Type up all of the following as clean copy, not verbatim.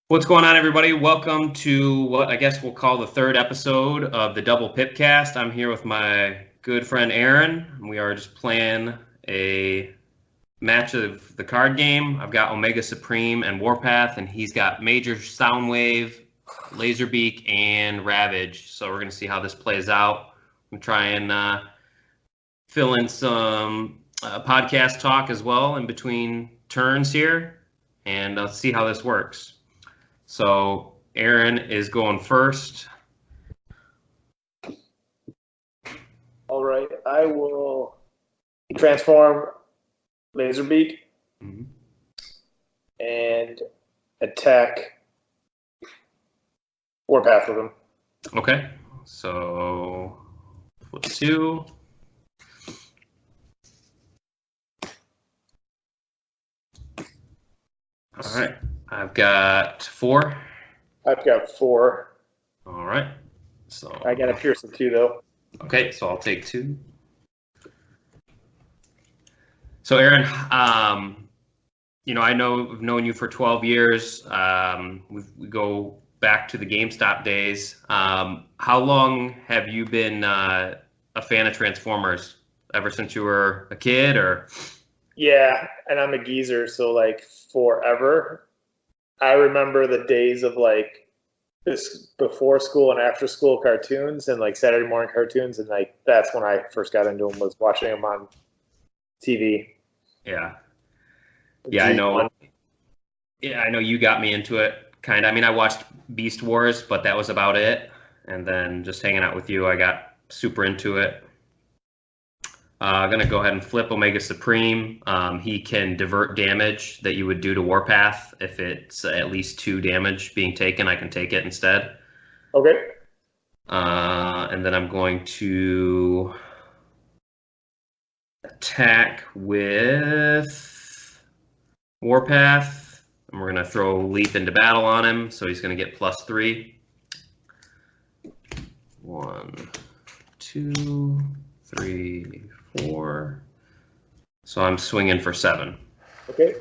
What's going on, everybody? Welcome to what I guess we'll call the third episode of the Double Pipcast. I'm here with my good friend Aaron. We are just playing a match of the card game. I've got Omega Supreme and Warpath, and he's got Major Soundwave, Laserbeak, and Ravage. So we're going to see how this plays out. I'm trying to fill in some podcast talk as well in between turns here, and let's see how this works. So Aaron is going first. All right, I will transform Laserbeak and attack Warpath with him. Okay, so flip 2. All right, I've got 4. I've got 4. All right, so I got a Pearson 2 though. Okay, so I'll take 2. So Aaron, I've known you for 12 years. We go back to the GameStop days. How long have you been a fan of Transformers? Ever since you were a kid, or? Yeah, and I'm a geezer, so like forever. I remember the days of like this before school and after school cartoons and like Saturday morning cartoons, and like that's when I first got into them, was watching them on TV. Yeah, I know. Yeah, I know you got me into it. Kind of. I mean, I watched Beast Wars, but that was about it. And then just hanging out with you, I got super into it. I'm going to go ahead and flip Omega Supreme. He can divert damage that you would do to Warpath. If it's at least 2 damage being taken, I can take it instead. Okay. And then I'm going to attack with Warpath. And we're going to throw Leap into battle on him, so he's going to get +3. 1, 2, 3, 4. So I'm swinging for 7. Okay.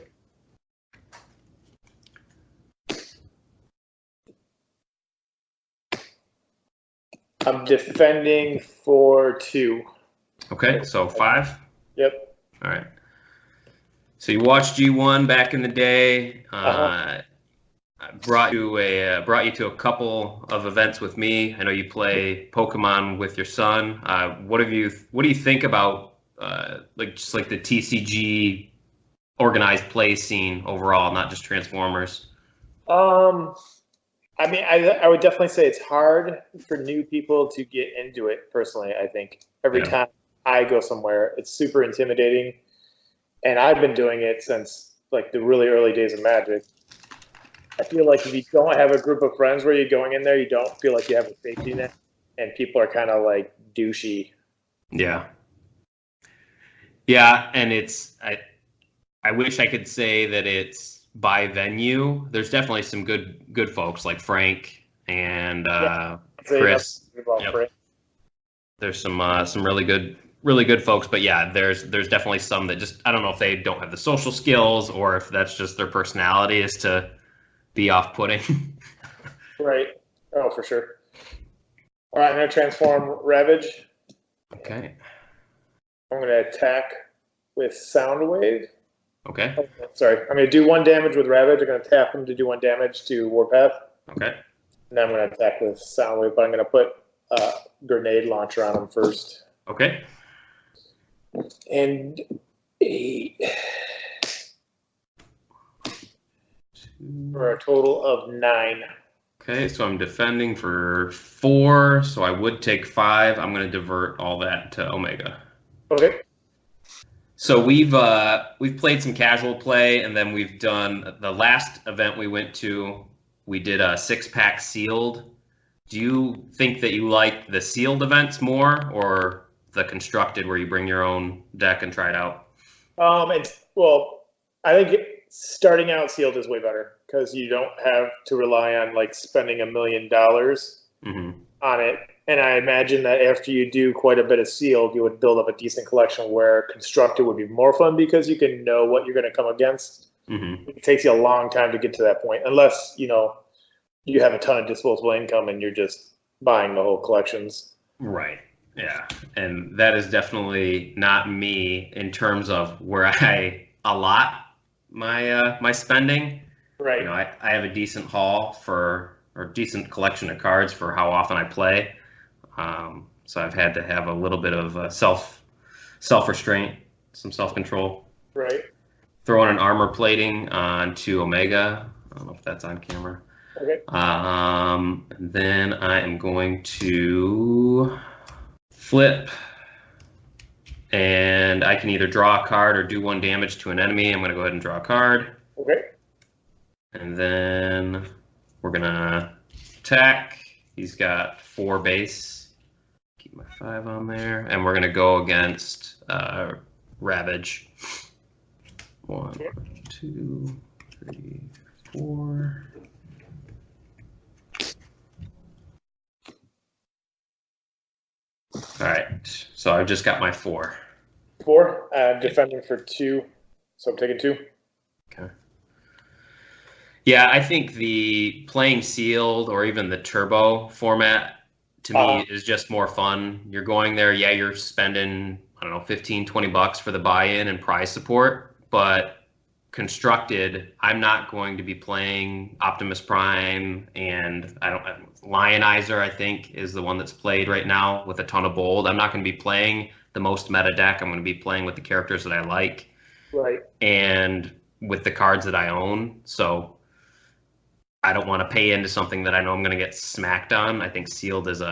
I'm defending for 2. Okay, so 5. Yep. All right. So you watched G1 back in the day. I brought you to a couple of events with me. I know you play Pokemon with your son. What do you think about the TCG organized play scene overall, not just Transformers? I mean, I would definitely say it's hard for new people to get into it. Personally, I think every time I go somewhere, it's super intimidating, and I've been doing it since like the really early days of Magic. I feel like if you don't have a group of friends where you're going in there, you don't feel like you have a safety net, and people are kind of like douchey. Yeah, and I wish I could say that it's by venue. There's definitely some good folks like Frank and Chris. Yep. There's some really good folks, but yeah, there's definitely some that just, I don't know if they don't have the social skills or if that's just their personality is to be off-putting. Right. Oh, for sure. All right, I'm going to transform Ravage. Okay. I'm going to attack with Soundwave. Okay. Oh, sorry. I'm going to do 1 damage with Ravage. I'm going to tap him to do 1 damage to Warpath. Okay. And then I'm going to attack with Soundwave, but I'm going to put a grenade launcher on him first. Okay. And 8. For a total of 9. Okay, so I'm defending for 4, so I would take 5. I'm going to divert all that to Omega. Okay. So we've played some casual play, and then we've done the last event we went to. We did a 6-pack sealed. Do you think that you like the sealed events more, or the constructed where you bring your own deck and try it out? I think starting out sealed is way better because you don't have to rely on like spending $1 million on it. And I imagine that after you do quite a bit of sealed, you would build up a decent collection where constructed would be more fun because you can know what you're going to come against. Mm-hmm. It takes you a long time to get to that point, unless, you have a ton of disposable income and you're just buying the whole collections. Right. Yeah. And that is definitely not me in terms of where I allot my spending. Right. I have a decent haul or decent collection of cards for how often I play. So I've had to have a little bit of self-restraint, some self-control. Right. Throwing an armor plating onto Omega. I don't know if that's on camera. Okay. Then I am going to flip, and I can either draw a card or do 1 damage to an enemy. I'm going to go ahead and draw a card. Okay. And then we're going to attack. He's got 4 base. Keep my 5 on there. And we're going to go against Ravage. 1, 2, 3, 4. All right, so I've just got my 4. 4. I'm defending for 2, so I'm taking 2. Okay. Yeah, I think the playing sealed or even the turbo format to me is just more fun. You're going there, yeah, you're spending, I don't know, 15, 20 bucks for the buy-in and prize support, but constructed, I'm not going to be playing Optimus Prime, and Lionizer, I think, is the one that's played right now with a ton of bold. I'm not going to be playing the most meta deck. I'm going to be playing with the characters that I like. Right. And with the cards that I own. So I don't want to pay into something that I know I'm going to get smacked on. I think sealed is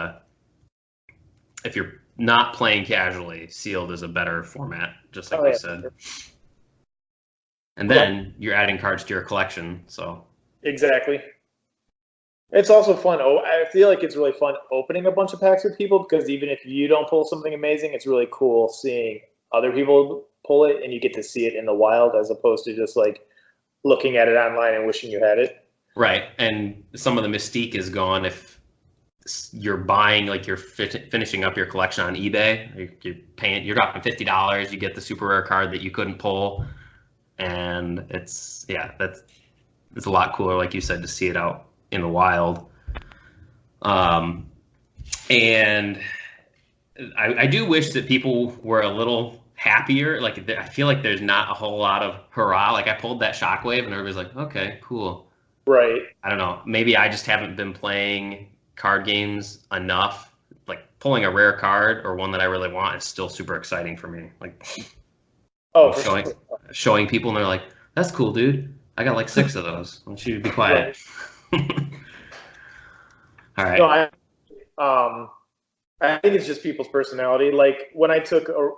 if you're not playing casually, sealed is a better format, just like you said. Sure. And then you're adding cards to your collection, so. Exactly. It's also fun. I feel like it's really fun opening a bunch of packs with people, because even if you don't pull something amazing, it's really cool seeing other people pull it, and you get to see it in the wild as opposed to just like looking at it online and wishing you had it. Right, and some of the mystique is gone if you're buying, like you're finishing up your collection on eBay. You're dropping $50, you get the super rare card that you couldn't pull. And it's a lot cooler, like you said, to see it out in the wild. And I do wish that people were a little happier. Like, I feel like there's not a whole lot of hurrah. Like, I pulled that Shockwave, and everybody's like, okay, cool. Right. I don't know. Maybe I just haven't been playing card games enough. Like, pulling a rare card or one that I really want is still super exciting for me. Like, showing people, and they're like, that's cool, dude. I got like 6 of those. I want you to be quiet. All right. No, I think it's just people's personality. Like when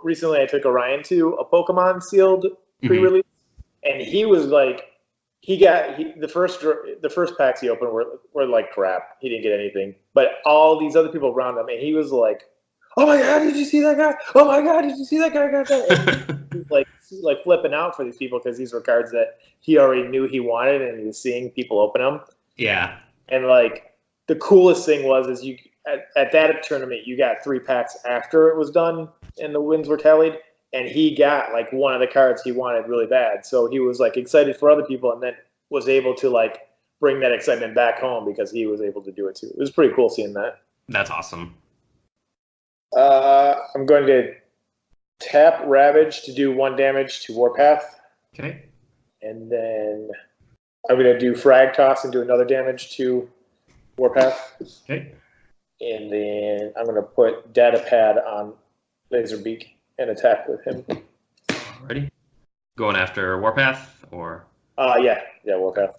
recently I took Orion to a Pokemon sealed pre-release, and he was like, the first packs he opened were like crap. He didn't get anything, but all these other people around him, and he was like, oh my god, did you see that guy? Oh my god, did you see that guy? He's like flipping out for these people because these were cards that he already knew he wanted, and he was seeing people open them. Yeah. And like the coolest thing is you at that tournament you got 3 packs after it was done and the wins were tallied, and he got like one of the cards he wanted really bad. So he was like excited for other people, and then was able to like bring that excitement back home because he was able to do it too. It was pretty cool seeing that. That's awesome. I'm going to tap Ravage to do 1 damage to Warpath. Okay. And then I'm going to do Frag Toss and do another damage to Warpath. Okay. And then I'm going to put Data Pad on Laserbeak and attack with him. Ready? Going after Warpath or? Yeah, Warpath.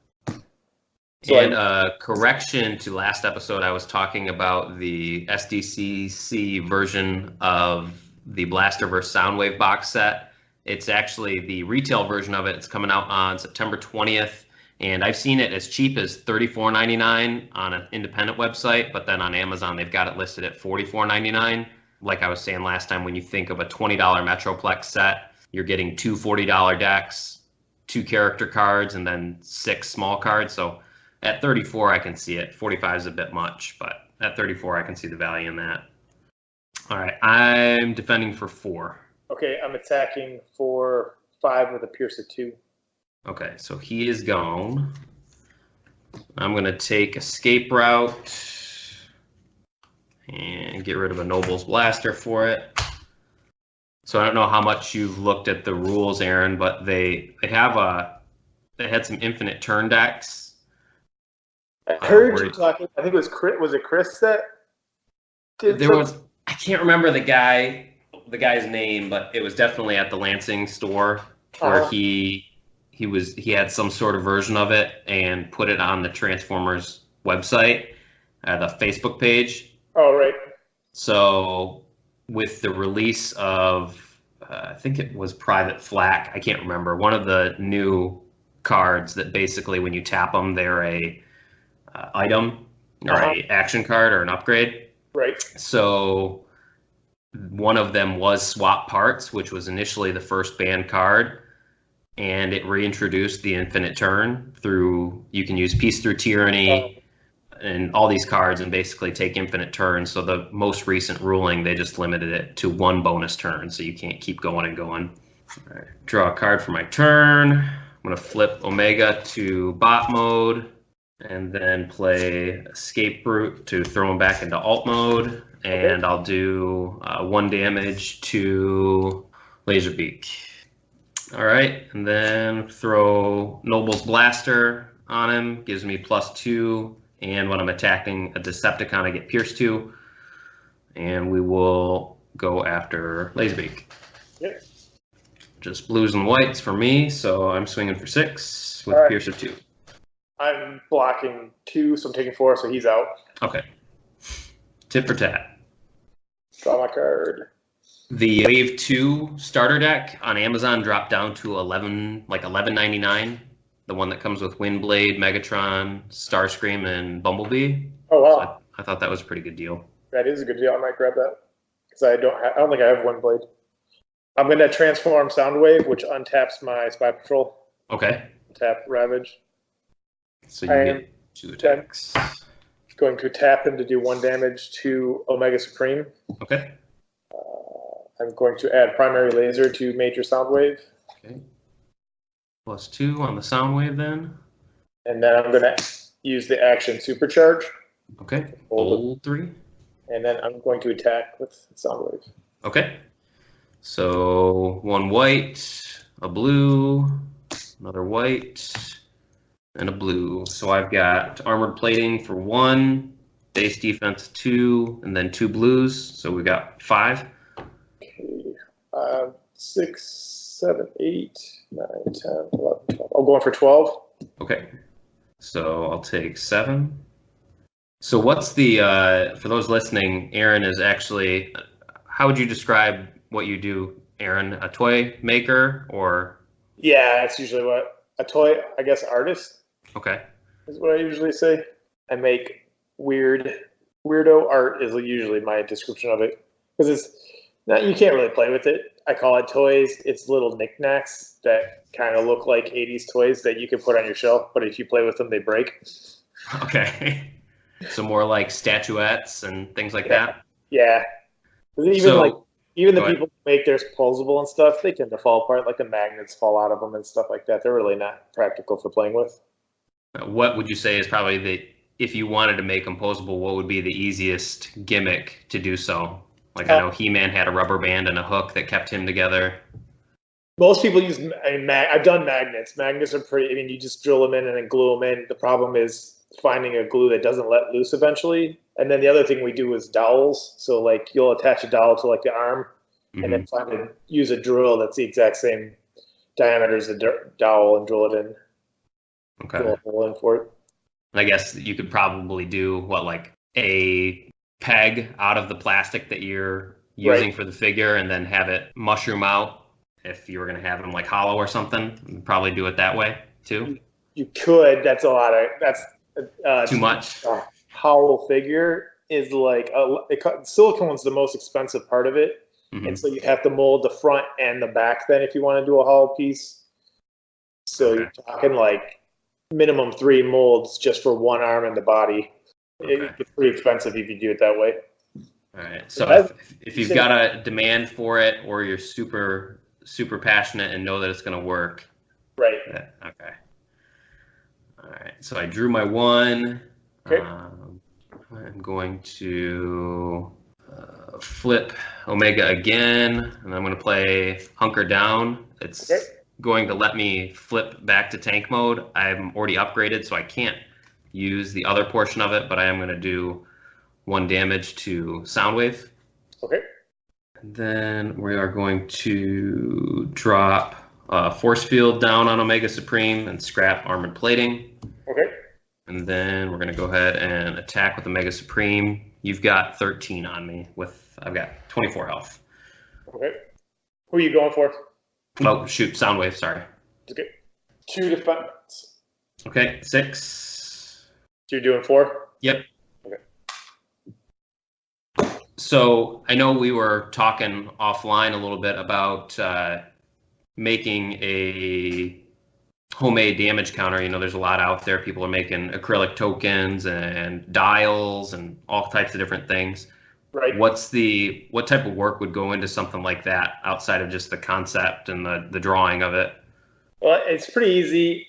So and correction to last episode, I was talking about the SDCC version of the Blasterverse Soundwave box set. It's actually the retail version of it. It's coming out on September 20th, and I've seen it as cheap as $34.99 on an independent website, but then on Amazon they've got it listed at $44.99. Like I was saying last time, when you think of a $20 Metroplex set, you're getting 2 $40 decks, 2 character cards, and then 6 small cards. So at 34, I can see it. 45 is a bit much, but at 34, I can see the value in that. All right, I'm defending for 4. Okay, I'm attacking for 5 with a Pierce of 2. Okay, so he is gone. I'm going to take Escape Route and get rid of a Noble's Blaster for it. So I don't know how much you've looked at the rules, Aaron, but they had some infinite turn decks. I heard you talking. I think it was Chris. Was it Chris that did? I can't remember the guy's name, but it was definitely at the Lansing store where he had some sort of version of it and put it on the Transformers website, the Facebook page. Oh, right. So with the release of, I think it was Private Flak, I can't remember, one of the new cards that basically when you tap them, they're a item or a action card or an upgrade. Right. So one of them was Swap Parts, which was initially the first banned card, and it reintroduced the infinite turn through, you can use Peace Through Tyranny and all these cards and basically take infinite turns. So the most recent ruling, they just limited it to one bonus turn, so you can't keep going and going. All right, draw a card for my turn. I'm going to flip Omega to bot mode and then play Escape Route to throw him back into alt mode. And I'll do 1 damage to Laserbeak. All right, and then throw Noble's Blaster on him. Gives me +2, and when I'm attacking a Decepticon, I get Pierce 2. And we will go after Laserbeak. Yep. Just blues and whites for me, so I'm swinging for 6 with Pierce of 2. I'm blocking 2, so I'm taking 4, so he's out. Okay. Tit for tat. Draw my card. The Wave 2 starter deck on Amazon dropped down to $11.99. The one that comes with Windblade, Megatron, Starscream, and Bumblebee. Oh wow! So I thought that was a pretty good deal. That is a good deal. I might grab that because I don't think I have Windblade. I'm going to transform Soundwave, which untaps my Spy Patrol. Okay. Tap Ravage. So you get 2 attacks. Going to tap him to do 1 damage to Omega Supreme. Okay. I'm going to add Primary Laser to Major Soundwave. Okay. +2 on the Soundwave then. And then I'm going to use the action Supercharge. Okay. Hold 3. And then I'm going to attack with Soundwave. Okay. So 1 white, a blue, another white, and a blue. So I've got Armored Plating for 1, base defense 2, and then 2 blues. So we got 5. Okay. 6, 7, 8, 9, 10, 11, 12. I'll go in for 12. Okay. So I'll take 7. So what's the, for those listening, Aaron is actually, how would you describe what you do, Aaron? A toy maker or? Yeah, that's usually what, a toy, I guess, artist. Okay. Is what I usually say. I make weirdo art is usually my description of it. Because it's not, you can't really play with it. I call it toys. It's little knickknacks that kind of look like 80s toys that you can put on your shelf, but if you play with them, they break. Okay. So more like statuettes and things like that? Yeah. Even the people who make theirs posable and stuff, they tend to fall apart, like the magnets fall out of them and stuff like that. They're really not practical for playing with. What would you say is probably if you wanted to make them posable, what would be the easiest gimmick to do so? Like I know He-Man had a rubber band and a hook that kept him together. Most people use, I've done magnets. Magnets are pretty, you just drill them in and then glue them in. The problem is finding a glue that doesn't let loose eventually. And then the other thing we do is dowels. So like you'll attach a dowel to like the arm and then use a drill that's the exact same diameter as the dowel and drill it in. Okay. Drill a hole in for it. I guess you could probably do like a peg out of the plastic that you're using for the figure and then have it mushroom out if you were going to have them like hollow or something. You'd probably do it that way too. You could. That's a lot of, that's too much. Hollow figure is like, silicone's the most expensive part of it. And so you have to mold the front and the back then if you want to do a hollow piece. So you're talking like minimum 3 molds just for one arm and the body. It's pretty expensive if you do it that way. All right. So if you've got a demand for it or you're super, super passionate and know that it's going to work, Right. Yeah, okay. All right. So I drew my 1. Okay. I'm going to flip Omega again, and I'm going to play Hunker Down. It's Okay. going to let me flip back to tank mode. I'm already upgraded, so I can't use the other portion of it, but I am going to do 1 damage to Soundwave. Okay. And then we are going to drop Force Field down on Omega Supreme and scrap Armored Plating. Okay. And then we're going to go ahead and attack with Omega Supreme. You've got 13 on me. I've got 24 health. Okay. Who are you going for? Oh, shoot. Soundwave, sorry. Okay. 2 defense. Okay, 6. So you're doing 4? Yep. Okay. So I know we were talking offline a little bit about making a homemade damage counter. You know, there's a lot out there. People are making acrylic tokens and dials and all types of different things. Right. What type of work would go into something like that outside of just the concept and the drawing of it? Well, it's pretty easy.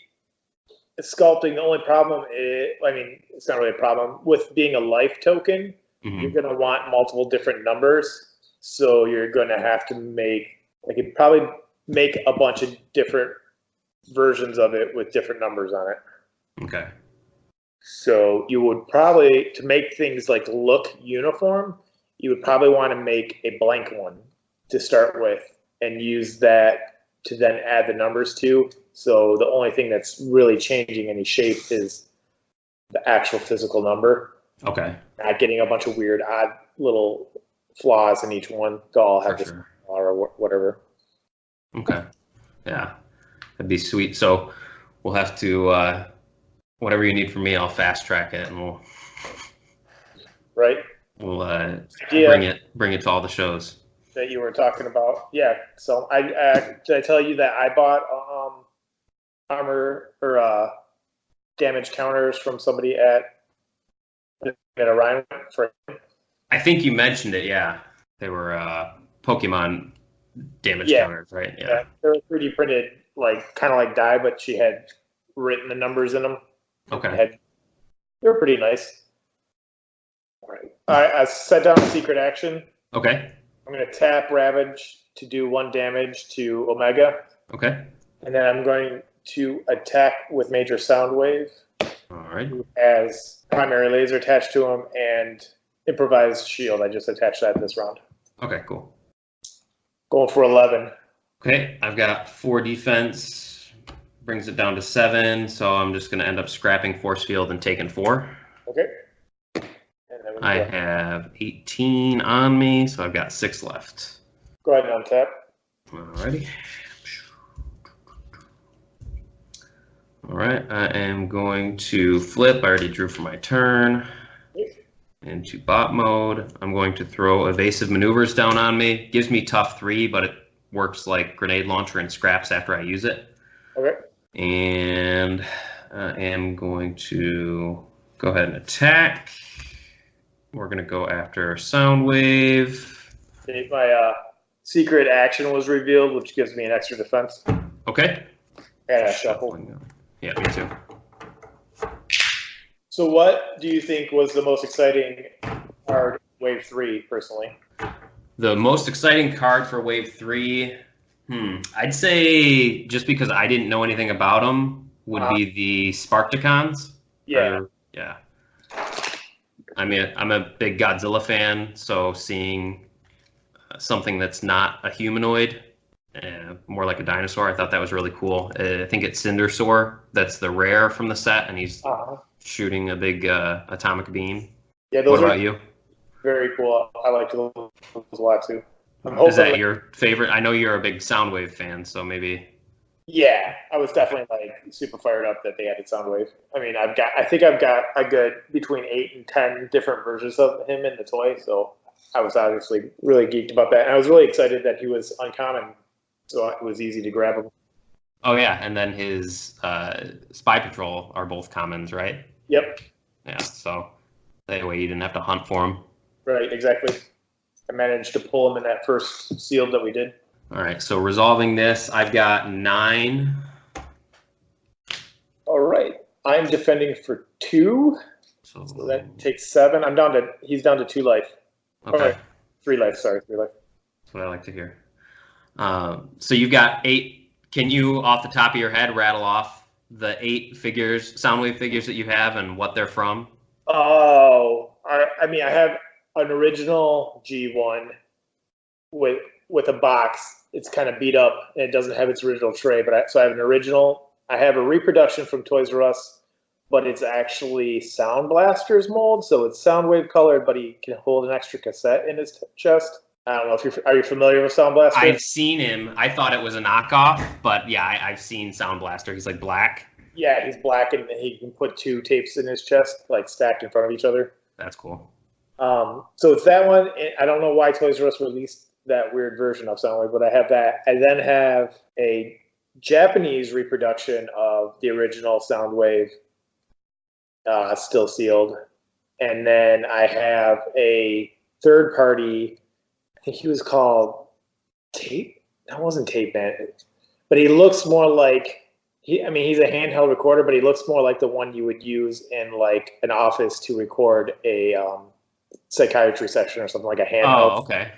Sculpting, the only problem is, I mean, it's not really a problem. With being a life token, you're going to want multiple different numbers. So you're going to have to you'd probably make a bunch of different versions of it with different numbers on it. Okay. So you would probably, to make things like look uniform, you would probably want to make a blank one to start with and use that to then add the numbers to. So the only thing that's really changing any shape is the actual physical number. Okay. Not getting a bunch of weird, odd little flaws in each one. They'll all have this or whatever. Okay. Yeah. That'd be sweet. So we'll have to, whatever you need from me, I'll fast track it and we'll bring it to all the shows that you were talking about. Yeah. So did I tell you that I bought armor or damage counters from somebody at Orion for? I think you mentioned it. Yeah, they were Pokemon damage counters, right? Yeah. They were 3D printed, kind of like die, but she had written the numbers in them. Okay. They were pretty nice. All right. I set down a secret action. Okay. I'm going to tap Ravage to do 1 damage to Omega. Okay. And then I'm going to attack with Major Soundwave. All right. Who has primary laser attached to him and improvised shield. I just attached that this round. Okay, cool. Going for 11. Okay, I've got 4 defense. Brings it down to 7, so I'm just going to end up scrapping Force Field and taking 4. Okay. I have 18 on me, so I've got 6 left. Go ahead and untap. Alrighty. Alright, I am going to flip. I already drew for my turn. Into bot mode. I'm going to throw evasive maneuvers down on me. Gives me tough 3, but it works like grenade launcher and scraps after I use it. Okay. And I am going to go ahead and attack. We're going to go after Soundwave. My secret action was revealed, which gives me an extra defense. Okay. And a shuffle. Yeah, me too. So what do you think was the most exciting card in Wave 3, personally? The most exciting card for Wave 3, I'd say, just because I didn't know anything about them, would be the Sparkticons. Yeah. Yeah. I mean, I'm a big Godzilla fan, so seeing something that's not a humanoid, more like a dinosaur, I thought that was really cool. I think it's Cindersaur. That's the rare from the set, and he's shooting a big atomic beam. Yeah, what about you? Very cool. I like those a lot too. Is that your favorite? I know you're a big Soundwave fan, so maybe. Yeah, I was definitely super fired up that they added Soundwave. I mean, I think I've got a good between 8 and 10 different versions of him in the toy, so I was obviously really geeked about that. And I was really excited that he was uncommon, so it was easy to grab him. Oh yeah, and then his Spy Patrol are both commons, right? Yep. Yeah, so that way you didn't have to hunt for them. Right, exactly. I managed to pull him in that first sealed that we did. All right, so resolving this, I've got 9 I'm defending for 2, so that takes 7. He's down to 2 life. Okay. 3 life, sorry, 3 life. That's what I like to hear. So you've got 8. Can you, off the top of your head, rattle off the 8 figures, Soundwave figures that you have and what they're from? Oh, I mean, I have an original G1 with a box. It's kind of beat up and it doesn't have its original tray, so I have an original. I have a reproduction from Toys R Us, but it's actually Sound Blaster's mold, so it's Soundwave colored, but he can hold an extra cassette in his chest. I don't know if are you familiar with Sound Blaster? I've seen him. I thought it was a knockoff, but yeah, I've seen Sound Blaster. He's like black. Yeah, he's black, and he can put 2 tapes in his chest, like stacked in front of each other. That's cool. So it's that one. I don't know why Toys R Us released that weird version of Soundwave, but I have that. I then have a Japanese reproduction of the original Soundwave, still sealed. And then I have a third party, I think he was called Tape. That wasn't Tape Bandit, but he looks more like he's a handheld recorder, but he looks more like the one you would use in like an office to record a psychiatry section or something, like a handheld. Oh, okay.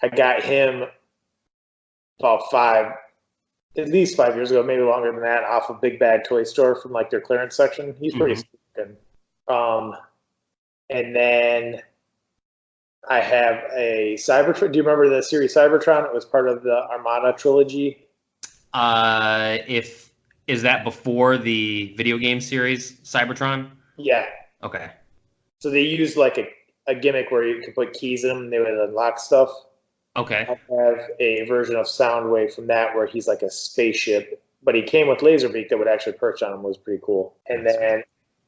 I got him about at least 5 years ago, maybe longer than that, off of Big Bad Toy Store from like their clearance section. He's pretty good. And then I have a Cybertron. Do you remember the series Cybertron? It was part of the Armada trilogy. Is that before the video game series Cybertron? Yeah. Okay. So they used like a gimmick where you could put keys in them and they would unlock stuff. Okay. I have a version of Soundwave from that where he's like a spaceship, but he came with Laserbeak that would actually perch on him. Was pretty cool. And then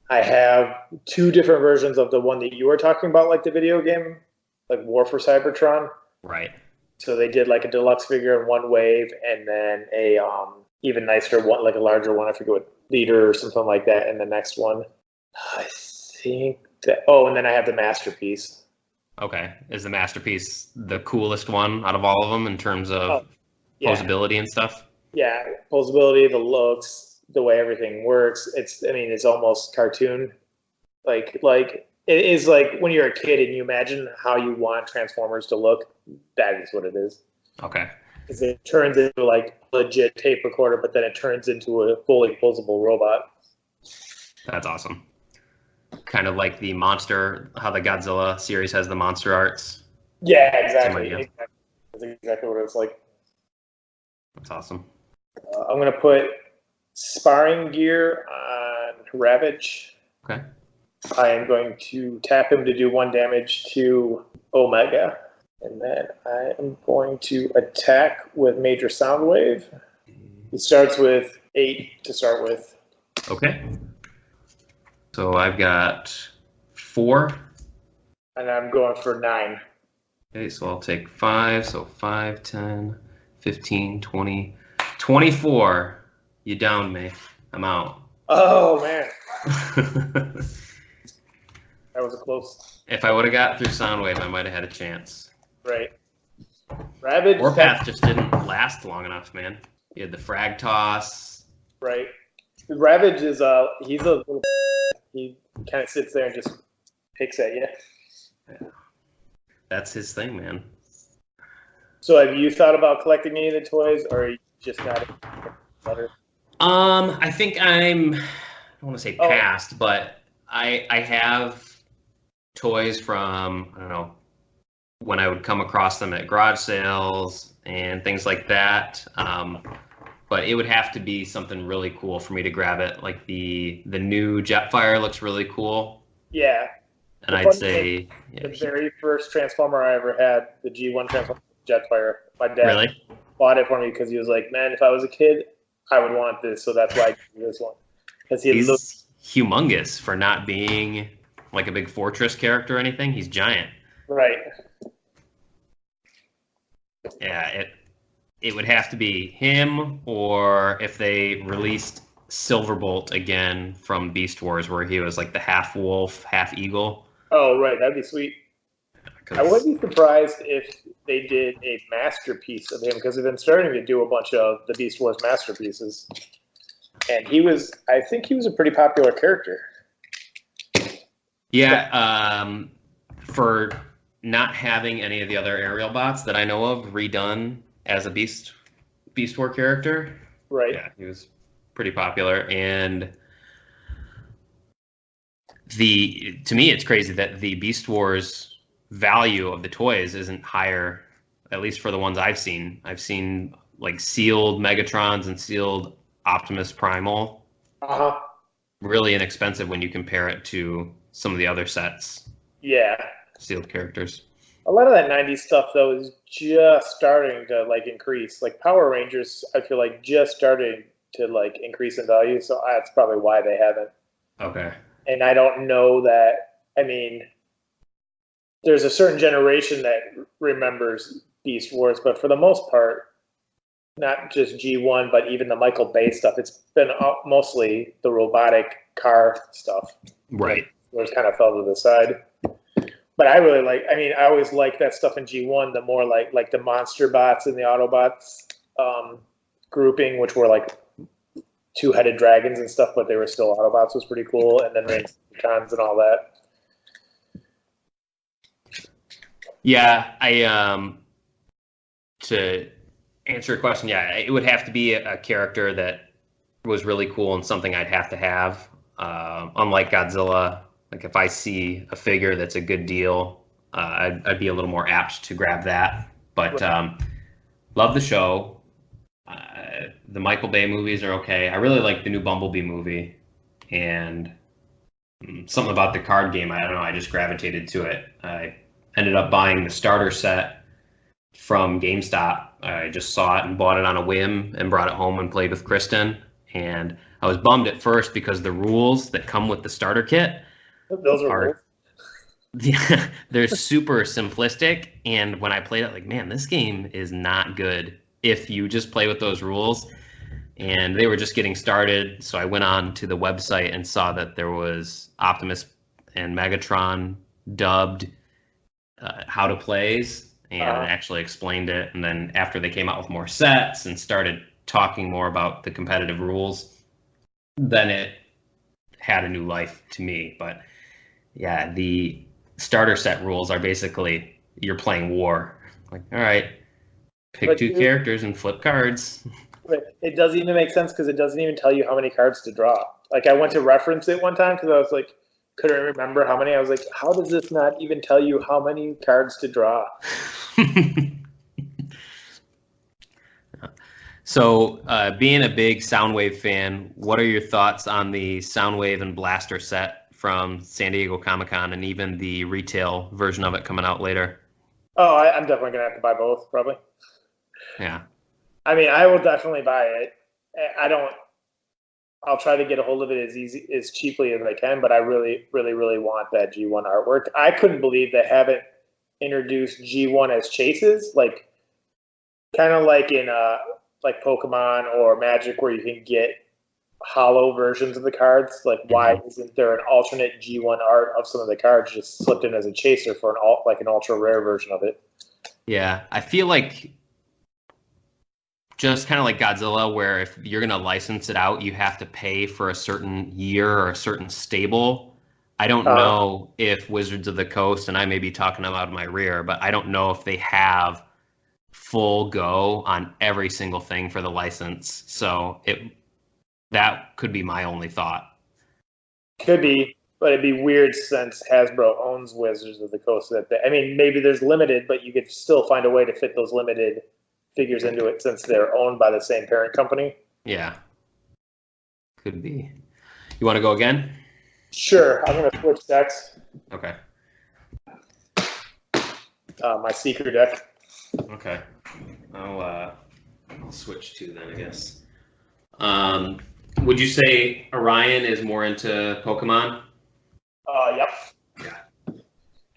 I have 2 different versions of the one that you were talking about, like the video game, like War for Cybertron. Right. So they did like a deluxe figure in one wave, and then a even nicer one, like a larger one. I forget what, Leader or something like that in the next one. I think that. Oh, and then I have the Masterpiece. Okay. Is the Masterpiece the coolest one out of all of them in terms of posability and stuff? Yeah, posability, the looks, the way everything works. It's almost cartoon. Like it is like when you're a kid and you imagine how you want Transformers to look. That is what it is. Okay. Because it turns into like a legit tape recorder, but then it turns into a fully posable robot. That's awesome. Kind of like the monster, how the Godzilla series has the monster arts. Yeah, exactly. That's exactly what it's like. That's awesome. I'm going to put sparring gear on Ravage. Okay. I am going to tap him to do 1 damage to Omega. And then I am going to attack with Major Soundwave. He starts with 8 to start with. Okay. So I've got 4. And I'm going for 9. Okay, so I'll take 5. So 5, 10, 15, 20, 24. You downed me. I'm out. Oh, man. That was a close. If I would have got through Soundwave, I might have had a chance. Right. Ravage. Warpath just didn't last long enough, man. You had the frag toss. Right. Ravage is he's a little. He kind of sits there and just picks at you. Yeah. That's his thing, man. So have you thought about collecting any of the toys, or are you just not better? I think I don't want to say past, but I have toys from, I don't know, when I would come across them at garage sales and things like that. But it would have to be something really cool for me to grab it. Like the new Jetfire looks really cool. Yeah. And I'd say the very first Transformer I ever had, the G1 Transformer Jetfire. My dad bought it for me because he was like, "Man, if I was a kid, I would want this." So that's why I got this one. Because he's humongous for not being like a big Fortress character or anything. He's giant. Right. Yeah, it would have to be him, or if they released Silverbolt again from Beast Wars, where he was like the half wolf, half eagle. Oh, right, that'd be sweet. I wouldn't be surprised if they did a masterpiece of him, because they've been starting to do a bunch of the Beast Wars masterpieces. And I think he was a pretty popular character. Yeah, for not having any of the other aerial bots that I know of redone as a Beast War character. Right. Yeah, he was pretty popular. And to me, it's crazy that the Beast Wars value of the toys isn't higher, at least for the ones I've seen. I've seen like sealed Megatrons and sealed Optimus Primal. Uh-huh. Really inexpensive when you compare it to some of the other sets. Yeah. Sealed characters. A lot of that 90s stuff, though, is just starting to, like, increase. Like, Power Rangers, I feel like, just starting to, like, increase in value, so that's probably why they haven't. Okay. And I don't know that, I mean, there's a certain generation that remembers Beast Wars, but for the most part, not just G1, but even the Michael Bay stuff, it's been mostly the robotic car stuff. Right. Where kind of fell to the side. But I really I always like that stuff in G1, the more like the monster bots and the Autobots grouping, which were like two-headed dragons and stuff, but they were still Autobots, was pretty cool. And then Rangers and all that. Yeah, to answer your question, yeah, it would have to be a character that was really cool and something I'd have to have. Unlike Godzilla, like if I see a figure that's a good deal, I'd be a little more apt to grab that. But love the show. The Michael Bay movies are okay. I really like the new Bumblebee movie, and something about the card game, I don't know, I just gravitated to it. I ended up buying the starter set from GameStop. I just saw it and bought it on a whim and brought it home and played with Kristen. And I was bummed at first because the rules that come with the starter kit are they're super simplistic. And when I played it, like, man, this game is not good if you just play with those rules. And they were just getting started, so I went on to the website and saw that there was Optimus and Megatron dubbed how to plays, and actually explained it. And then after they came out with more sets and started talking more about the competitive rules, then it had a new life to me. But yeah, the starter set rules are basically you're playing war. Like, all right, pick two characters and flip cards. It doesn't even make sense because it doesn't even tell you how many cards to draw. Like, I went to reference it one time because I was like, couldn't remember how many. I was like, how does this not even tell you how many cards to draw? So, being a big Soundwave fan, what are your thoughts on the Soundwave and Blaster set from San Diego Comic-Con and even the retail version of it coming out later? Oh, I'm definitely going to have to buy both, probably. Yeah. I mean, I will definitely buy it. I'll try to get a hold of it as cheaply as I can, but I really, really, really want that G1 artwork. I couldn't believe they haven't introduced G1 as chases, like kind of like in like Pokemon or Magic, where you can get hollow versions of the cards. Like, why isn't there an alternate G1 art of some of the cards just slipped in as a chaser for an ultra rare version of it? Yeah, I feel like just kind of like Godzilla, where if you're going to license it out, you have to pay for a certain year or a certain stable. I don't know if Wizards of the Coast, and I may be talking about my rear, but I don't know if they have full go on every single thing for the license. So that could be my only thought. Could be, but it'd be weird since Hasbro owns Wizards of the Coast. I mean, maybe there's limited, but you could still find a way to fit those limited figures into it since they're owned by the same parent company. Yeah. Could be. You want to go again? Sure. I'm going to switch decks. Okay. My Seeker deck. Okay. I'll switch to then, I guess. Would you say Orion is more into Pokemon? Yep. Yeah.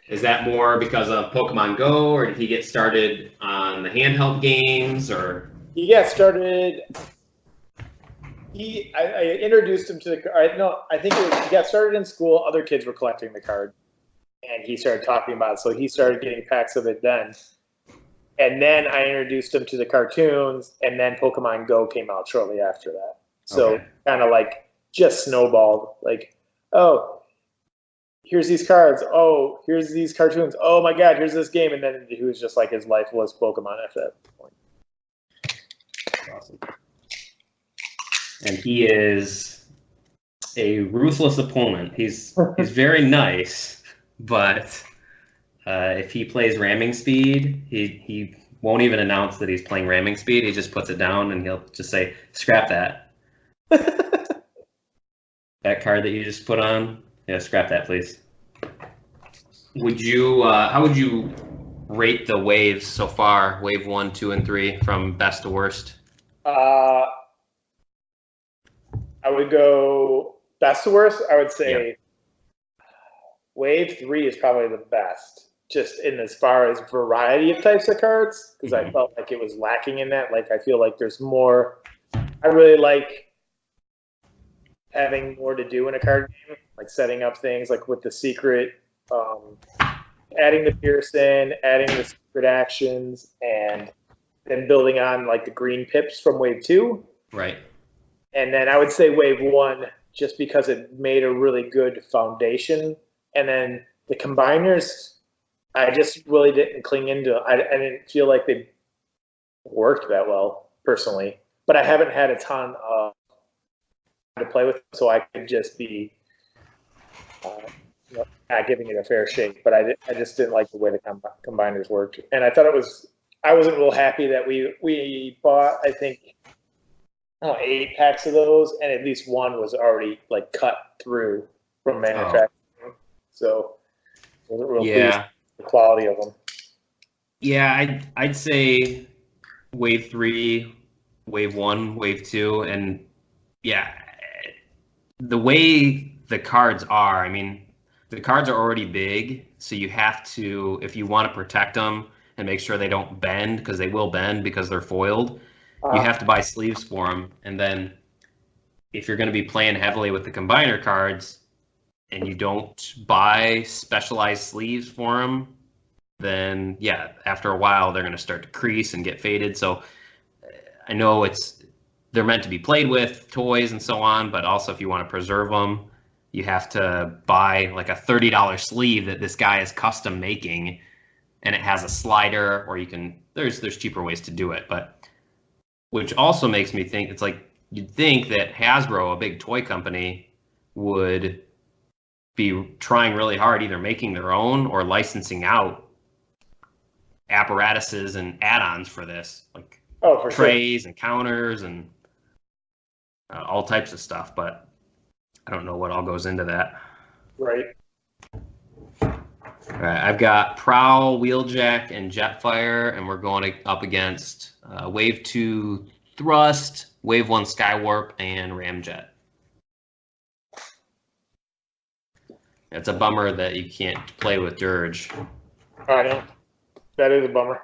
Is that more because of Pokemon Go, or did he get started on the handheld games, or? He got started. I introduced him to the. I think he got started in school. Other kids were collecting the card, and he started talking about it. So he started getting packs of it then. And then I introduced him to the cartoons, and then Pokemon Go came out shortly after that. So kind of like just snowballed. Like, oh, here's these cards. Oh, here's these cartoons. Oh my God, here's this game. And then he was just like, his life was Pokemon after that point. Awesome. And he is a ruthless opponent. He's very nice, but if he plays ramming speed, he won't even announce that he's playing ramming speed. He just puts it down and he'll just say, "Scrap that." That card that you just put on, yeah, scrap that, please. Would you? How would you rate the waves so far? Wave 1, 2, and 3 from best to worst. I would go best to worst. I would say Wave 3 is probably the best, just in as far as variety of types of cards, because I felt like it was lacking in that. Like, I feel like there's more. I really like having more to do in a card game, like setting up things like with the secret, adding the Pearson, adding the secret actions, and then building on like the green pips from Wave 2. Right. And then I would say Wave 1, just because it made a really good foundation. And then the combiners, I just really didn't cling into. I didn't feel like they worked that well, personally. But I haven't had a ton to play with, so I could just be not giving it a fair shake. But I just didn't like the way the combiners worked. And I thought I wasn't real happy that we bought, I think, 8 packs of those, and at least one was already like cut through from manufacturing. So I wasn't real pleased with the quality of them. Yeah, I'd say Wave 3, Wave 1, Wave 2, and the way the cards are, I mean, the cards are already big, so you have to, if you want to protect them and make sure they don't bend, because they will bend because they're foiled, you have to buy sleeves for them. And then if you're going to be playing heavily with the combiner cards and you don't buy specialized sleeves for them, then after a while they're going to start to crease and get faded. So I know they're meant to be played with, toys and so on, but also if you want to preserve them, you have to buy like a $30 sleeve that this guy is custom making, and it has a slider, or there's cheaper ways to do it, but which also makes me think, it's like, you'd think that Hasbro, a big toy company, would be trying really hard, either making their own or licensing out apparatuses and add-ons for this, like trays and counters and all types of stuff. But I don't know what all goes into that. Right. All right, I've got Prowl, Wheeljack, and Jetfire, and we're going up against Wave 2 Thrust, Wave 1 Skywarp, and Ramjet. It's a bummer that you can't play with Dirge. I know. That is a bummer.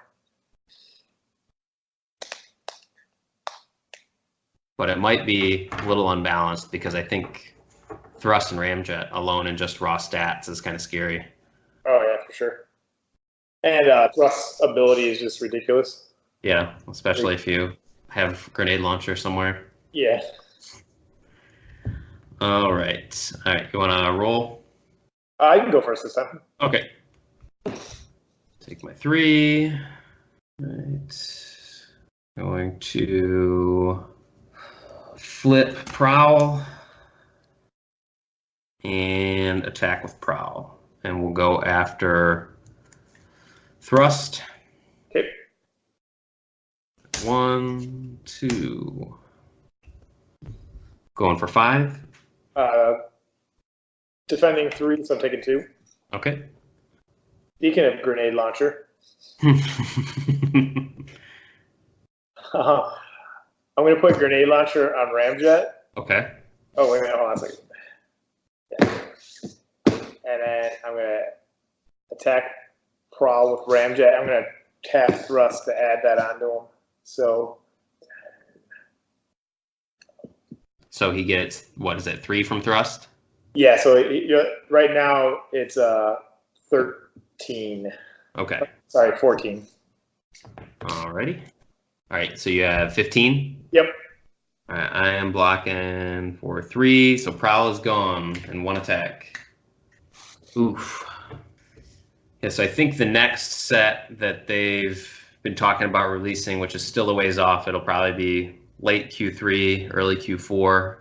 But it might be a little unbalanced, because I think Thrust and Ramjet alone and just raw stats is kind of scary. Oh, yeah, for sure. And Thrust's ability is just ridiculous. Yeah, especially if you have grenade launcher somewhere. Yeah. All right. You want to roll? I can go first this time. Okay. Take my 3. Right. Going to flip Prowl and attack with Prowl. And we'll go after Thrust. Okay. 1, 2. Going for 5. Defending 3, so I'm taking 2. Okay. You can have grenade launcher. I'm going to put grenade launcher on Ramjet. Okay. Oh, wait a minute. Hold on a second. Yeah. And then I'm going to attack Prowl with Ramjet. I'm going to tap Thrust to add that onto him. So he gets, what is it, 3 from Thrust? Yeah, so right now it's 13. Okay. Sorry, 14. Alrighty. All right, so you have 15? Yep. All right, I am blocking for 3, so Prowl is gone and 1 attack. Oof. Yeah, so I think the next set that they've been talking about releasing, which is still a ways off, it'll probably be late Q3, early Q4,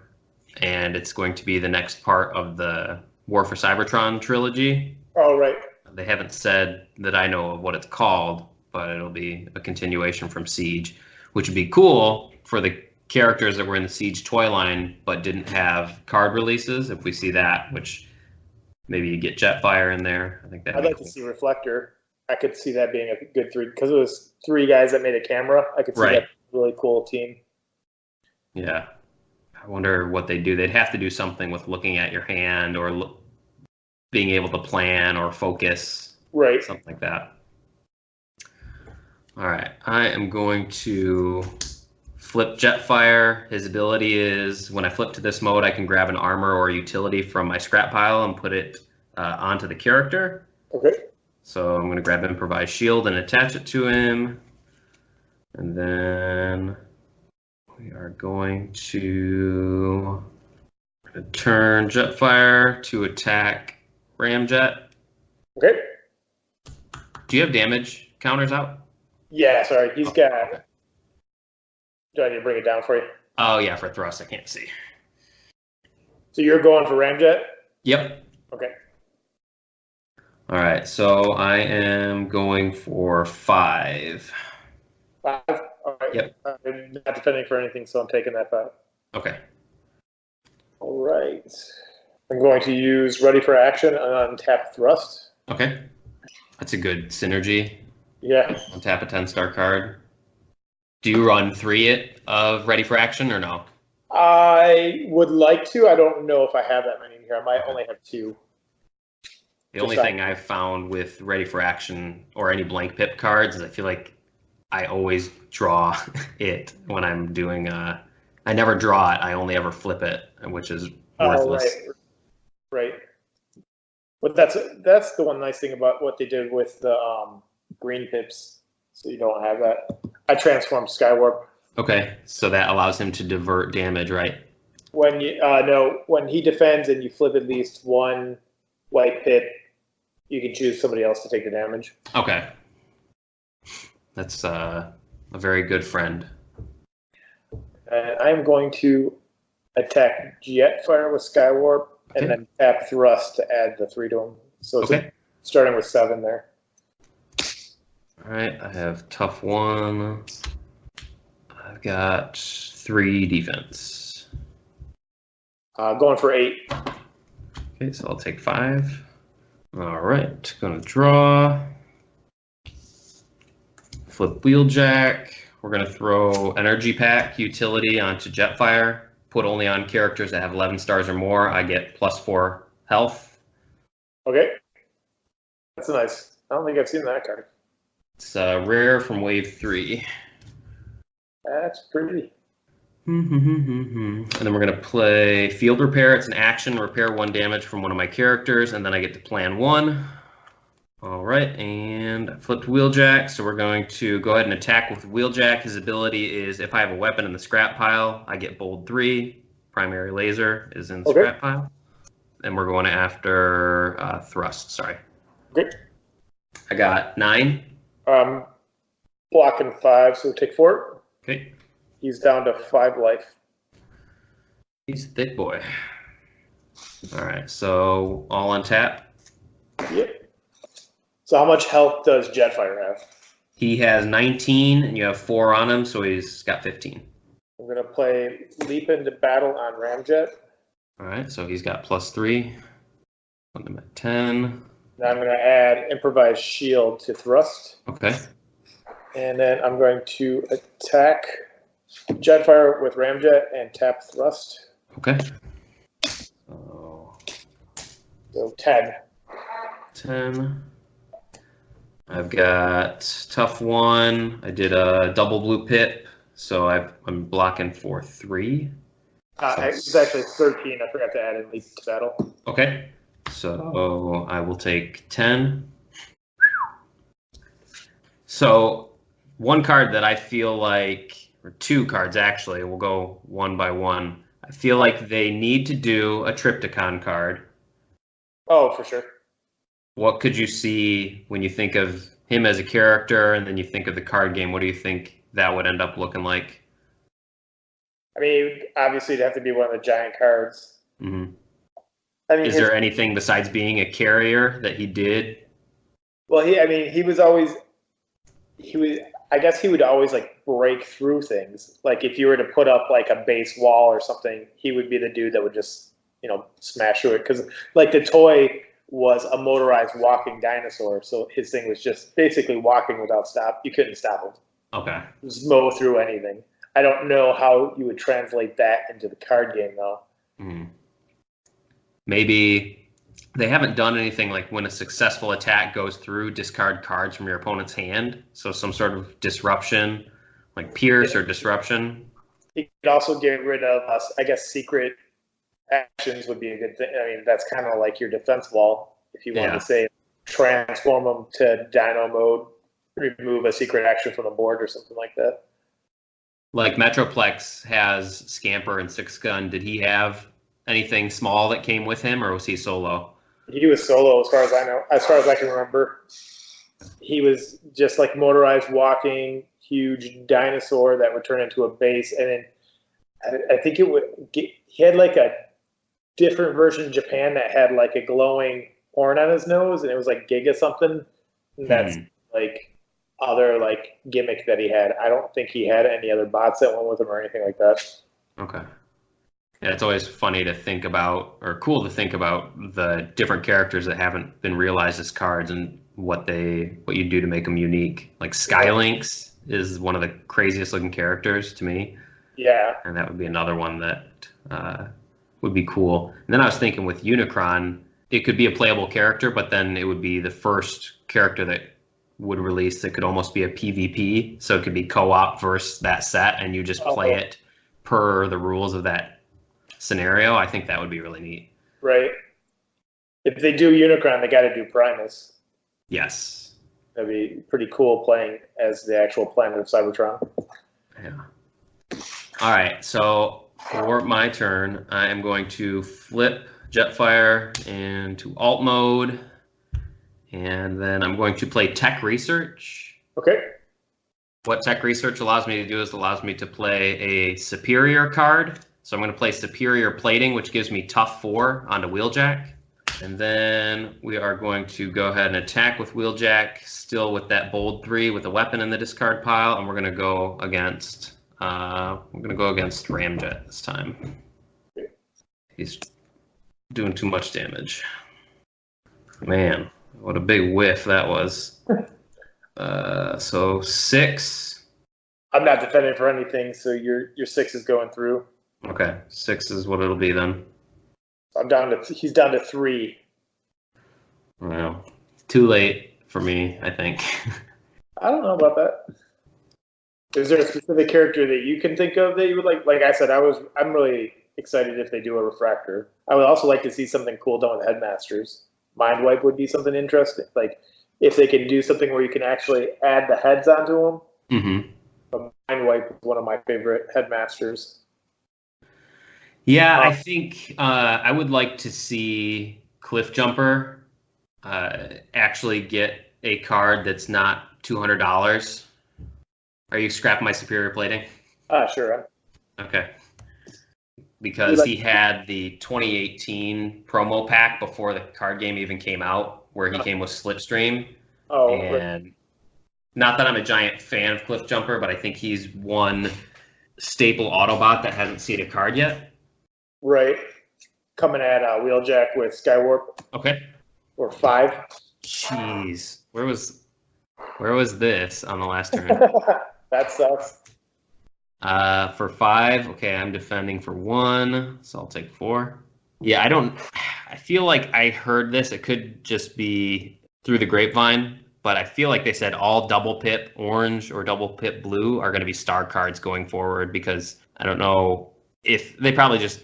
and it's going to be the next part of the War for Cybertron trilogy. Oh, right. They haven't said that I know of what it's called, but it'll be a continuation from Siege, which would be cool for the characters that were in the Siege toy line but didn't have card releases. If we see that, which maybe you get Jetfire in there, I think that. I'd like to see Reflector. I could see that being a good 3 because it was 3 guys that made a camera. I could see that really cool team. Yeah, I wonder what they do. They'd have to do something with looking at your hand or being able to plan or focus, right? Something like that. All right, I am going to flip Jetfire. His ability is when I flip to this mode, I can grab an armor or utility from my scrap pile and put it onto the character. Okay. So I'm going to grab Improvised Shield and attach it to him. And then we are going to turn Jetfire to attack Ramjet. Okay. Do you have damage counters out? Yeah, sorry. He's got... Do I need to bring it down for you? Oh, yeah, for thrust. I can't see. So you're going for Ramjet? Yep. Okay. All right, so I am going for 5. 5? All right. Yep. I'm not defending for anything, so I'm taking that 5. Okay. All right. I'm going to use Ready for Action on Tap Thrust. Okay. That's a good synergy. Yeah. On tap a 10-star card. Do you run 3 of Ready for Action or no? I would like to. I don't know if I have that many here. I might only have 2. The only thing I've found with Ready for Action or any blank pip cards is I feel like I always draw it when I'm doing I never draw it. I only ever flip it, which is worthless. Oh, right. But that's the one nice thing about what they did with the green pips. So you don't have that. I transformed Skywarp. Okay, so that allows him to divert damage, right? When you when he defends and you flip at least 1 white pip, you can choose somebody else to take the damage. Okay. That's a very good friend. I am going to attack Jetfire with Skywarp and then tap Thrust to add the 3 to him. So it's starting with 7 there. All right, I have tough 1. I've got 3 defense. Going for 8. Okay, so I'll take 5. All right, gonna draw. Flip Wheeljack. We're gonna throw Energy Pack utility onto Jetfire. Put only on characters that have 11 stars or more. I get +4 health. Okay. That's nice. I don't think I've seen that card. It's rare from Wave 3. That's pretty. And then we're going to play Field Repair. It's an action. Repair 1 damage from one of my characters, and then I get to plan 1. All right, and I flipped Wheeljack, so we're going to go ahead and attack with Wheeljack. His ability is if I have a weapon in the scrap pile, I get bold 3. Primary laser is in the scrap pile. And we're going after thrust, sorry. Okay. I got 9. Blocking 5, so take 4. Okay. He's down to 5 life. He's a thick boy. All right, so all on tap. Yep. So how much health does Jetfire have? He has 19, and you have 4 on him, so he's got 15. I'm going to play Leap into Battle on Ramjet. All right, so he's got +3. Put him at 10. Now I'm going to add Improvised Shield to Thrust. Okay. And then I'm going to attack Jetfire with Ramjet and tap Thrust. Okay. So 10. 10. I've got tough 1. I did a double blue pit, so I'm blocking for 3. It's actually 13. I forgot to add in Leap to Battle. Okay. So I will take 10. So one card that I feel like or 2 cards actually. We'll go one by one. I feel like they need to do a Triptychon card. Oh, for sure. What could you see when you think of him as a character and then you think of the card game? What do you think that would end up looking like? I mean, obviously, it'd have to be one of the giant cards. Mm-hmm. I mean, is there anything besides being a carrier that he did? Well, he was always, I guess he would always like break through things. Like if you were to put up like a base wall or something, he would be the dude that would just, smash through it. Because like the toy was a motorized walking dinosaur. So his thing was just basically walking without stop. You couldn't stop him. Okay. Just mow through anything. I don't know how you would translate that into the card game though. Maybe they haven't done anything like when a successful attack goes through, discard cards from your opponent's hand. So some sort of disruption, like pierce or disruption. You could also get rid of, I guess, secret actions would be a good thing. I mean, that's kind of like your defense wall. If you wanted to say transform them to Dino mode, remove a secret action from the board or something like that. Like Metroplex has Scamper and Six Gun. Did he have anything small that came with him, or was he solo? He was solo, as far as I know. As far as I can remember, he was just like motorized walking, huge dinosaur that would turn into a base, and then I think he had like a different version in Japan that had like a glowing horn on his nose, and it was like Giga something. And that's like other like gimmick that he had. I don't think he had any other bots that went with him or anything like that. Okay. Yeah, it's always funny to think about, or cool to think about, the different characters that haven't been realized as cards and what you do to make them unique. Like Skylynx is one of the craziest looking characters to me. Yeah. And that would be another one that would be cool. And then I was thinking with Unicron, it could be a playable character, but then it would be the first character that would release that could almost be a PvP. So it could be co-op versus that set, and you just play it per the rules of that scenario. I think that would be really neat. Right. If they do Unicron, they got to do Primus. Yes. That'd be pretty cool playing as the actual planet of Cybertron. Yeah. All right. So for my turn, I am going to flip Jetfire into alt mode, and then I'm going to play Tech Research. Okay. What Tech Research allows me to do is allows me to play a Superior card. So I'm going to play Superior Plating, which gives me Tough 4 onto Wheeljack. And then we are going to go ahead and attack with Wheeljack, still with that Bold 3 with a weapon in the discard pile, and we're going to go against Ramjet this time. He's doing too much damage. Man, what a big whiff that was. So 6. I'm not defending for anything, so your 6 is going through. Okay, 6 is what it'll be then. He's down to 3. Well, too late for me, I think. I don't know about that. Is there a specific character that you can think of that you would like? Like I said, I'm really excited if they do a refractor. I would also like to see something cool done with Headmasters. Mind Wipe would be something interesting. Like if they can do something where you can actually add the heads onto them. Mm-hmm. But Mind Wipe is one of my favorite Headmasters. Yeah, I think I would like to see Cliff Jumper actually get a card that's not $200. Are you scrapping my Superior Plating? Sure. Okay. Because he had the 2018 promo pack before the card game even came out, where he came with Slipstream. Oh, and not that I'm a giant fan of Cliff Jumper, but I think he's one staple Autobot that hasn't seen a card yet. Right. Coming at Wheeljack with Skywarp. Okay. Or 5. Jeez. Where was this on the last turn? That sucks. For 5, okay, I'm defending for 1, so I'll take 4. Yeah, I feel like I heard this. It could just be through the grapevine, but I feel like they said all Double Pip Orange or Double Pip Blue are going to be star cards going forward, because I don't know if they probably just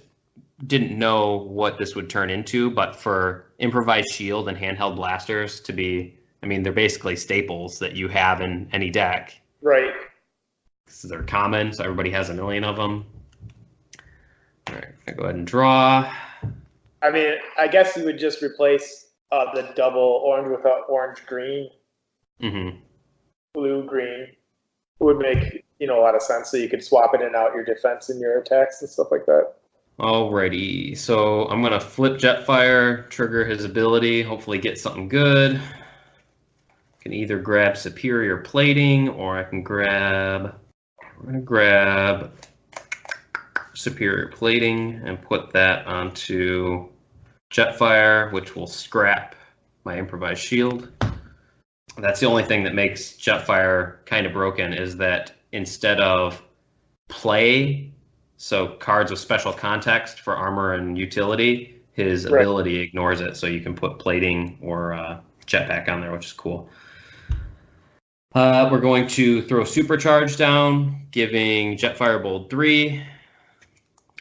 didn't know what this would turn into, but for Improvised Shield and Handheld Blasters to be, I mean, they're basically staples that you have in any deck. Right. because they're common, so everybody has a million of them. All right, I go ahead and draw. I mean, I guess you would just replace the double orange with an orange green, blue green. It would make a lot of sense. So you could swap it in and out your defense and your attacks and stuff like that. Alrighty, so I'm gonna flip Jetfire, trigger his ability, hopefully get something good. Can either grab Superior Plating, or I can grab. We're gonna grab Superior Plating and put that onto Jetfire, which will scrap my Improvised Shield. That's the only thing that makes Jetfire kind of broken, is that instead of play, so cards with special context for armor and utility, his ability ignores it, so you can put Plating or Jetpack on there, which is cool. We're going to throw Supercharge down, giving Jetfire Bold 3,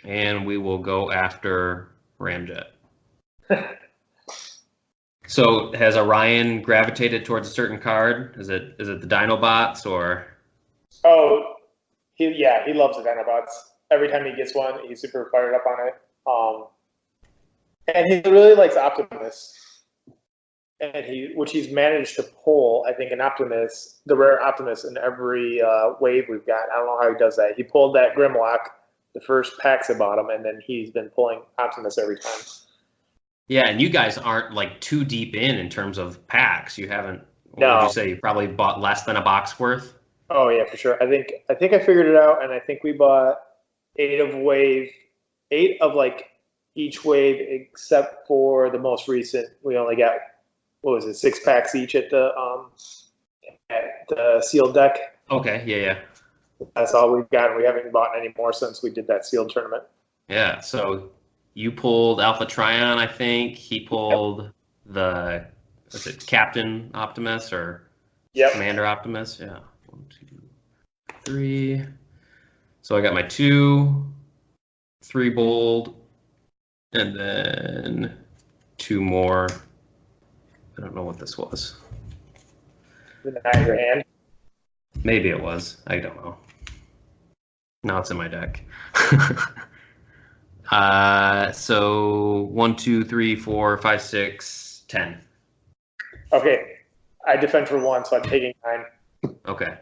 and we will go after Ramjet. So has Orion gravitated towards a certain card? Is it the Dinobots or? Oh, he loves the Dinobots. Every time he gets one, he's super fired up on it. And he really likes Optimus. And which he's managed to pull, I think, the rare Optimus in every wave we've got. I don't know how he does that. He pulled that Grimlock the first packs I bought him, and then he's been pulling Optimus every time. Yeah, and you guys aren't like too deep in terms of packs. You haven't. No. What would you say? You probably bought less than a box worth. Oh yeah, for sure. I think I figured it out, and I think we bought 8 of like each wave except for the most recent. We only got 6 packs each at the sealed deck. Okay, yeah. That's all we've got. We haven't bought any more since we did that sealed tournament. Yeah, so you pulled Alpha Trion, I think. He pulled was it Captain Optimus or Commander Optimus? Yeah. 1, 2, 3. So I got my 2, 3 bold, and then 2 more. I don't know what this was. In the back of your hand? Maybe it was. I don't know. No, it's in my deck. So 1, 2, 3, 4, 5, 6, 10. Okay. I defend for 1, so I'm taking 9. Okay.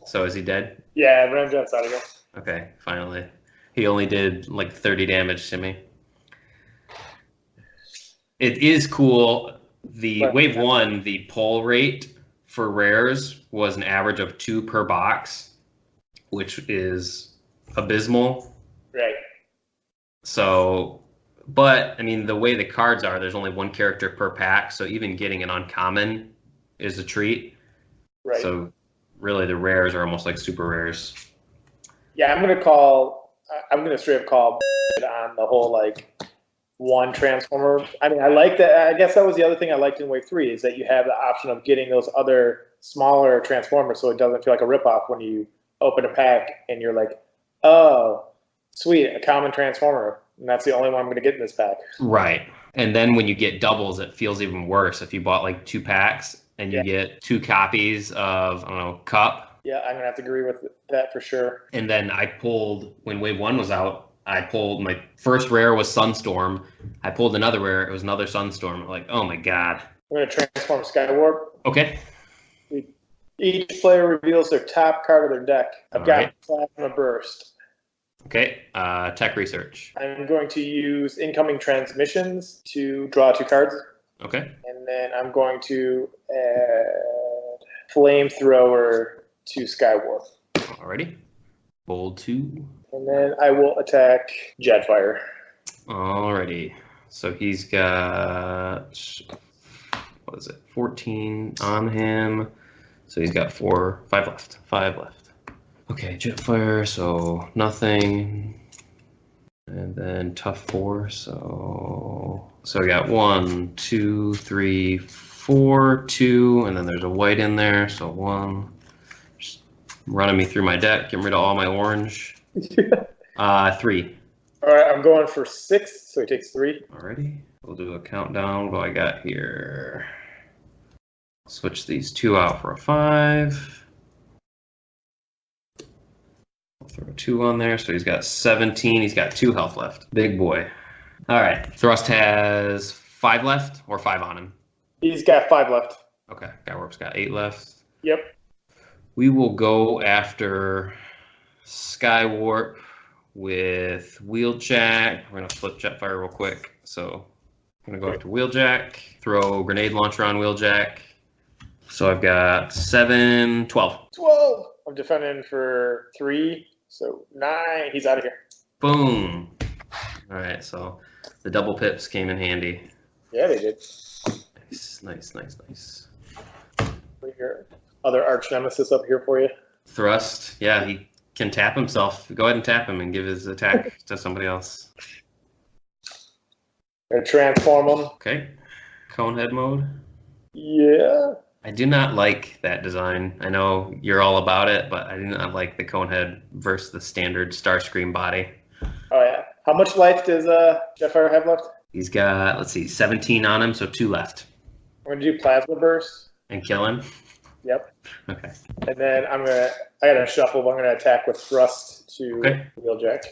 So is he dead? Yeah, Ramjet's out of here. Okay, finally. He only did like 30 damage to me. It is cool. The wave 1, the pull rate for rares was an average of 2 per box, which is abysmal. Right. So, but I mean, the way the cards are, there's only 1 character per pack, so even getting an uncommon is a treat. Right. So really the rares are almost like super rares. Yeah, I'm gonna straight up call on the whole like 1 transformer. I mean, I like that. I guess that was the other thing I liked in wave 3 is that you have the option of getting those other smaller transformers, so it doesn't feel like a ripoff when you open a pack and you're like, oh, sweet, a common transformer, and that's the only one I'm going to get in this pack. Right. And then when you get doubles, it feels even worse. If you bought like 2 packs and you get 2 copies of, I don't know, Cup. Yeah, I'm going to have to agree with that for sure. And then I pulled, when wave 1 was out, I pulled my first rare was Sunstorm. I pulled another rare. It was another Sunstorm. I'm like, oh my god. I'm going to transform Skywarp. Okay. Each player reveals their top card of their deck. I've got Plasma Burst. Okay. Tech Research. I'm going to use Incoming Transmissions to draw 2 cards. Okay. And then I'm going to add Flamethrower to Skywarp. Alrighty. Bold 2. And then I will attack Jetfire. Alrighty. So he's got, 14 on him. So he's got 5 left. 5 left. Okay, Jetfire, so nothing. And then tough 4, so I got 1, 2, 3, 4, 2, and then there's a white in there, so 1. Just running me through my deck, getting rid of all my orange. 3. All right, I'm going for 6, so he takes 3. Alrighty, we'll do a countdown. What I got here? Switch these 2 out for a 5. throw a 2 on there, so he's got 17. He's got 2 health left. Big boy. All right. Thrust has 5 left or 5 on him? He's got 5 left. Okay. Skywarp's got 8 left. Yep. We will go after Skywarp with Wheeljack. We're going to flip Jetfire real quick. So I'm going to go after Wheeljack, throw Grenade Launcher on Wheeljack. So I've got 7, 12. 12. I'm defending for 3, so 9. He's out of here. Boom. All right, so the double pips came in handy. Yeah, they did. Nice. Put your other arch nemesis up here for you. Thrust. Yeah, he can tap himself. Go ahead and tap him and give his attack to somebody else. Or transform him. Okay. Conehead mode. Yeah. I do not like that design. I know you're all about it, but I do not like the Conehead versus the standard Starscream body. Oh, yeah. How much life does Jetfire have left? He's got, let's see, 17 on him, so 2 left. I'm going to do Plasma Burst. And kill him? Yep. Okay. And then I got to shuffle, but I'm going to attack with Thrust to Wheeljack.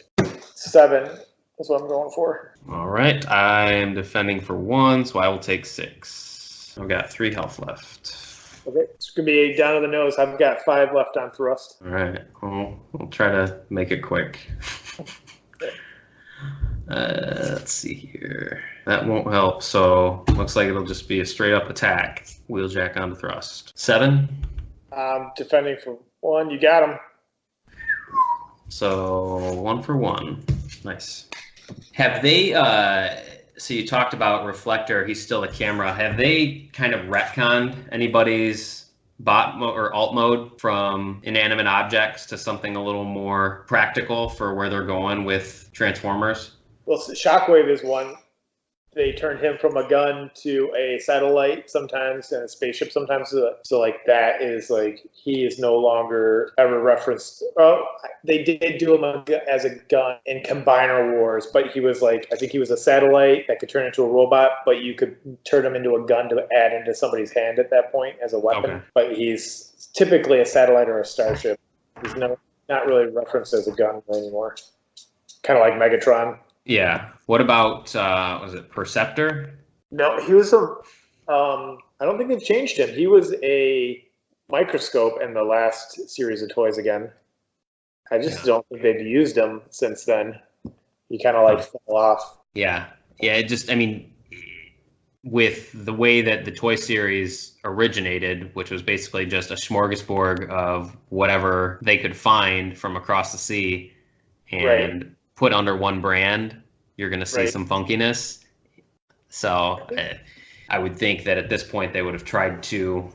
7 is what I'm going for. All right. I am defending for 1, so I will take 6. I've got 3 health left. Okay. It's going to be down to the nose. I've got 5 left on Thrust. All right. We'll try to make it quick. Let's see here. That won't help, so looks like it'll just be a straight up attack. Wheeljack onto Thrust. 7. Defending for 1. You got him. So 1 for 1. Nice. Have they, so you talked about Reflector, he's still a camera. Have they kind of retconned anybody's bot or alt mode from inanimate objects to something a little more practical for where they're going with Transformers? Well, Shockwave is one. They turned him from a gun to a satellite sometimes and a spaceship sometimes. So like that is like he is no longer ever referenced. Oh, they did do him as a gun in Combiner Wars, but he was like, I think he was a satellite that could turn into a robot, but you could turn him into a gun to add into somebody's hand at that point as a weapon. Okay. But he's typically a satellite or a starship. He's not really referenced as a gun anymore. Kind of like Megatron. Yeah. What about, was it Perceptor? No, he was I don't think they've changed him. He was a microscope in the last series of toys again. I just don't think they've used him since then. He kind of like fell off. Yeah. I mean, with the way that the toy series originated, which was basically just a smorgasbord of whatever they could find from across the sea and put under one brand, you're going to see some funkiness. So I would think that at this point they would have tried to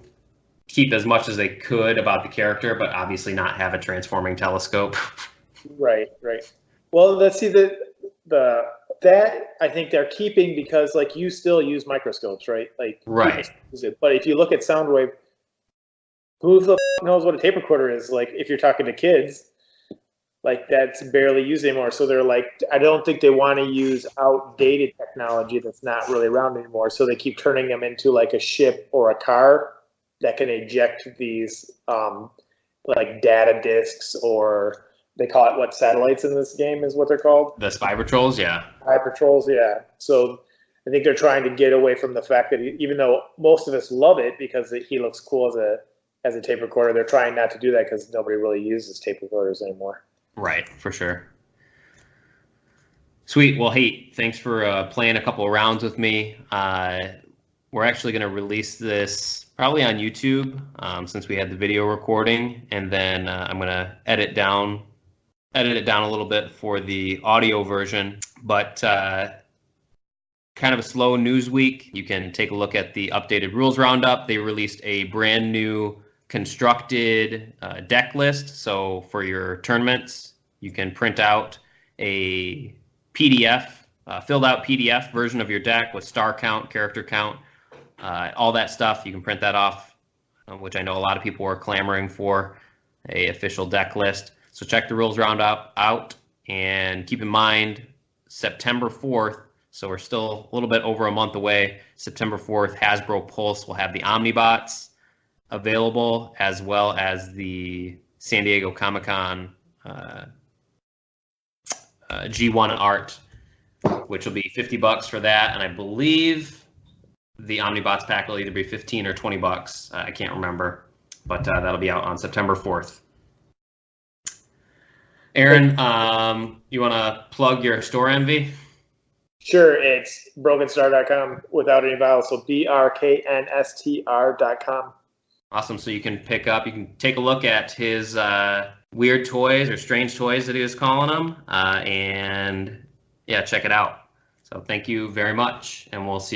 keep as much as they could about the character, but obviously not have a transforming telescope. Right. Well, let's see that I think they're keeping because like you still use microscopes, right? Like right. But if you look at Soundwave, who the knows what a tape recorder is? Like if you're talking to kids, like that's barely used anymore. So they're like, I don't think they want to use outdated technology that's not really around anymore. So they keep turning them into like a ship or a car that can eject these like data disks, or they call it satellites in this game is what they're called. The Spy Patrols, yeah. Spy Patrols, yeah. So I think they're trying to get away from the fact that even though most of us love it because he looks cool as a tape recorder, they're trying not to do that because nobody really uses tape recorders anymore. Right, for sure. Sweet. Well, hey, thanks for playing a couple of rounds with me. We're actually going to release this probably on YouTube since we had the video recording, and then I'm going to edit it down a little bit for the audio version. But kind of a slow news week. You can take a look at the updated rules roundup. They released a brand new constructed deck list. So for your tournaments, you can print out a PDF, filled out PDF version of your deck with star count, character count, all that stuff. You can print that off, which I know a lot of people are clamoring for, a official deck list. So check the rules roundup out, and keep in mind September 4th, so we're still a little bit over a month away. September 4th, Hasbro Pulse will have the Omnibots available, as well as the San Diego Comic-Con G1 art, which will be $50 for that, and I believe the Omnibots pack will either be $15 or $20. I can't remember, but that'll be out on September 4th. Aaron, you want to plug your store, Envy? Sure, it's brokenstar.com without any vowels, so BRKNSTR.com. Awesome. So you can pick up, you can take a look at his weird toys or strange toys that he was calling them, and yeah, check it out. So thank you very much, and we'll see